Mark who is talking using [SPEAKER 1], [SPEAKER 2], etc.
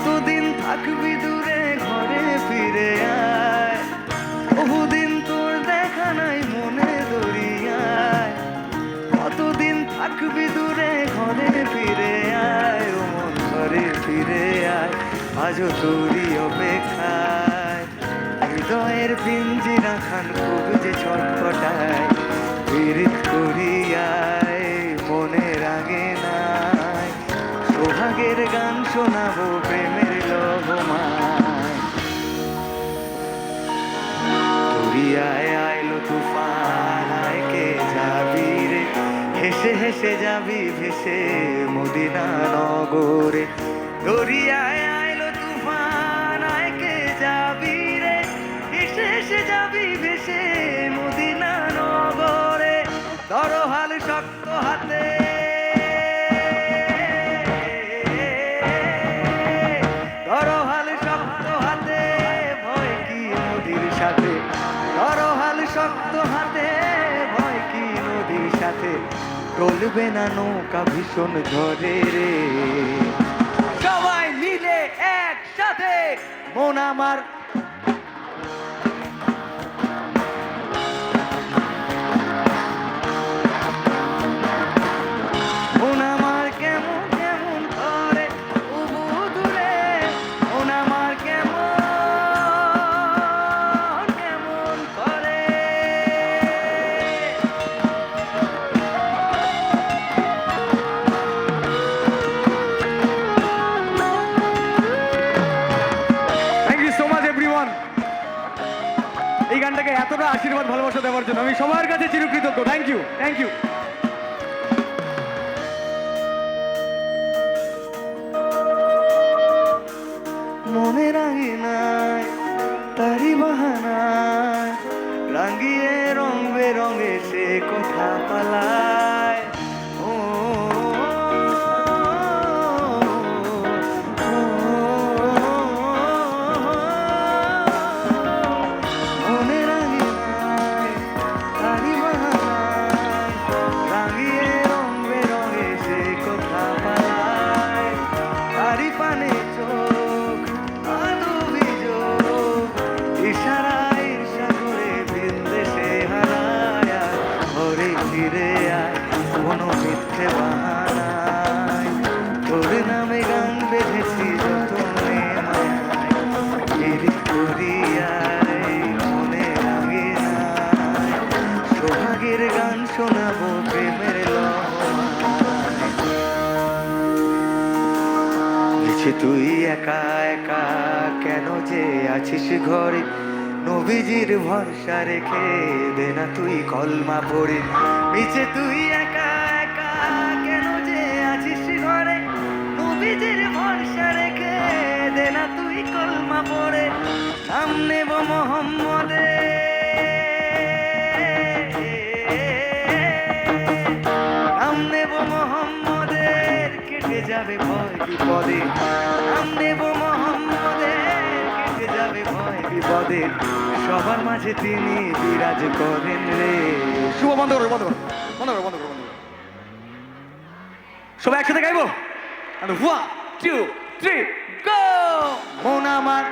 [SPEAKER 1] কতদিন থাকবি দূরে ঘরে ফিরে আয়, বহুদিন তোর দেখা নাই মনে দরিয়ায়। কতদিন থাকবি দূরে ঘরে ফিরে আয়, ও মন ঘরে ফিরে আয়, আজও তোরই অপেক্ষায়। হৃদয়ের পিঞ্জিরা খান খুব যে ছটফটায়, পীড়িত করিয়ায় মনের আগে নাই। সোহাগের গান শোনাবো প্রেমের লহমায়। দরিয়ায় আইলো তুফান, আয় কে যাবি রে, হেসে হেসে যাবি ভেসে মদিনা নগরে। দরিয়ায় আইলো তুফান, আয় কে যাবি রে, হেসে হেসে যাবি ভেসে মদিনা নগরে। দরহাল শক্ত হাতে, দরহাল শক্ত হাতে, ভয় কি নদীর সাথে। দরহাল শক্ত হাতে, ভয় কি নদীর সাথে। চলবে না নৌকা ভীষণ ঝড়ে রে, সবাই মিলে একসাথে মন আমার। মন আমার কেমন কেমন করে উবু দূরে, মন আমার কেমন কেমন করে। Thank you so much everyone, এই গানটাকে এতটা আশীর্বাদ ভালোবাসা দেওয়ার জন্য আমি সবার কাছে চিরকৃতজ্ঞ। Thank you, thank you. মনে রাঙি নাই তারি বাহানায়, রাঙিয়ে রং বেরঙে সে কথা পালায়। ও মনে রাঙি নাই তারি বাহানায়, রাঙিয়ে রং বেরঙে সে কথা পালায়। তারি পানে চোখ ইশারায় ঈর্ষা করে বিন্দেশে হারায়। ঘরে ফিরে আয় কোনো মিথ্যে বাহানায়, তোর নামে গান বেঁধেছি যতনে মায়ায়। পীড়িত করিয়ায় মনে লাগে নাই, সোহাগের গান শোনাবো প্রেমের লহমায়। নিচে তুই একা একা কেন যে আছিস ঘরে, নবীজির ভরসা রেখে দে না তুই কলমা পড়ে। নিচে তুই একা একা কেন যে আছিস ঘরে, নবীজির ভরসা রেখে দে না তুই কলমা পড়ে। নাম নেব মোহাম্মদের, নাম নেব মোহাম্মদের, কেটে যাবে ভয় বিপদে। নাম নেব মোহাম্মদের, কেটে যাবে ভয় বিপদে। সবার মাঝে তিনি বিরাজ করেন রে। শুভ বন্ধ করো, বন্ধ করো, বন্ধ করো, বন্ধ করো, বন্ধ করো। সবাই একসাথে গাইবো। 1 2 3 গো। মন আমার